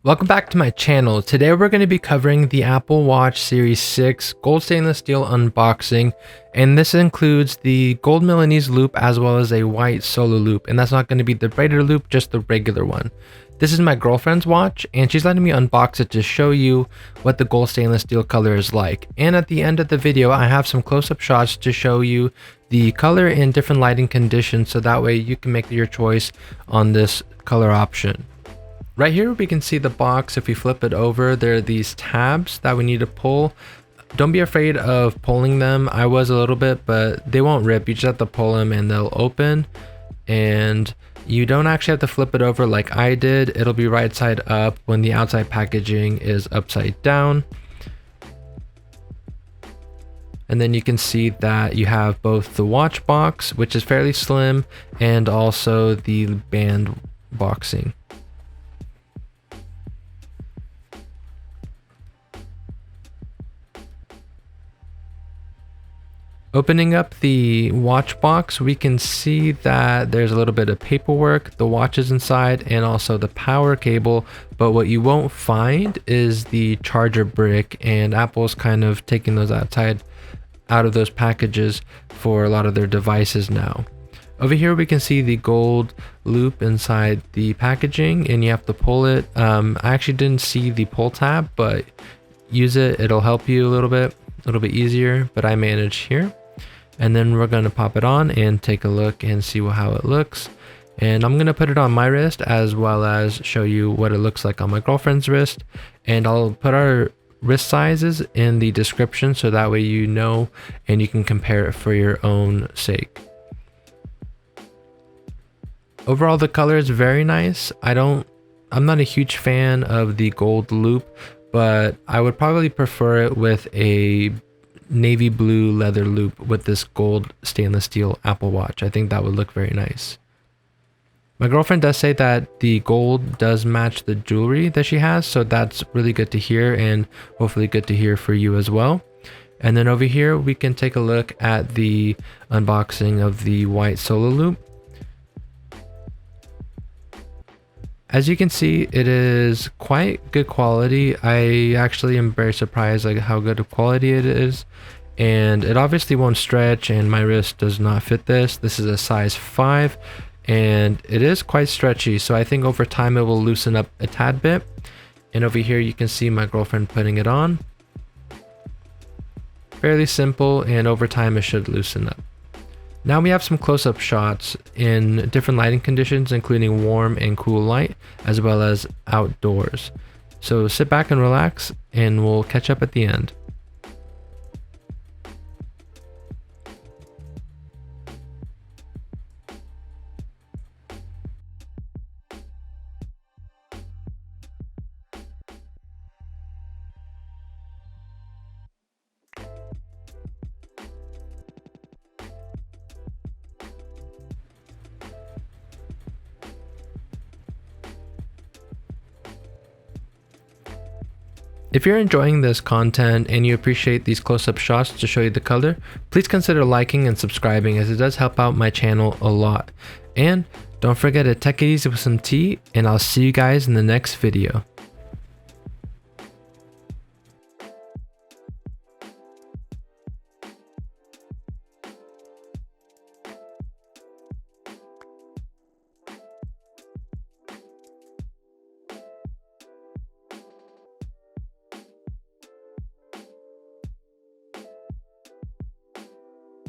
Welcome back to my channel. Today we're going to be covering the Apple Watch Series 6 gold stainless steel unboxing, and this includes the gold Milanese loop as well as a white solo loop, and that's not going to be the braided loop, just the regular one. This is my girlfriend's watch and she's letting me unbox it to show you what the gold stainless steel color is like. And at the end of the video I have some close-up shots to show you the color in different lighting conditions, so that way you can make your choice on this color option. Right here we can see the box. If we flip it over, there are these tabs that we need to pull. Don't be afraid of pulling them. I was a little bit, but they won't rip. You just have to pull them and they'll open. And you don't actually have to flip it over like I did. It'll be right side up when the outside packaging is upside down. And then you can see that you have both the watch box, which is fairly slim, and also the band boxing. Opening up the watch box, we can see that there's a little bit of paperwork, the watch is inside, and also the power cable, but what you won't find is the charger brick, and Apple's kind of taking those out of those packages for a lot of their devices now. Over here we can see the gold loop inside the packaging, and you have to pull it. I actually didn't see the pull tab, but use it, it'll help you a little bit easier, but I managed here. And then we're going to pop it on and take a look and see how it looks. And I'm going to put it on my wrist as well as show you what it looks like on my girlfriend's wrist. And I'll put our wrist sizes in the description so that way you know and you can compare it for your own sake. Overall, the color is very nice. I'm not a huge fan of the gold loop, but I would probably prefer it with a navy blue leather loop with this gold stainless steel Apple Watch. I think that would look very nice. My girlfriend does say that the gold does match the jewelry that she has, so that's really good to hear and hopefully good to hear for you as well. And then over here we can take a look at the unboxing of the white solo loop. As you can see, it is quite good quality. I actually am very surprised like how good of quality it is, and it obviously won't stretch, and my wrist does not fit this. This is a size 5 and it is quite stretchy, so I think over time it will loosen up a tad bit. And over here you can see my girlfriend putting it on. Fairly simple, and over time it should loosen up. Now we have some close-up shots in different lighting conditions, including warm and cool light, as well as outdoors. So sit back and relax, and we'll catch up at the end. If you're enjoying this content and you appreciate these close-up shots to show you the color, please consider liking and subscribing, as it does help out my channel a lot. And don't forget to take it easy with some tea, and I'll see you guys in the next video.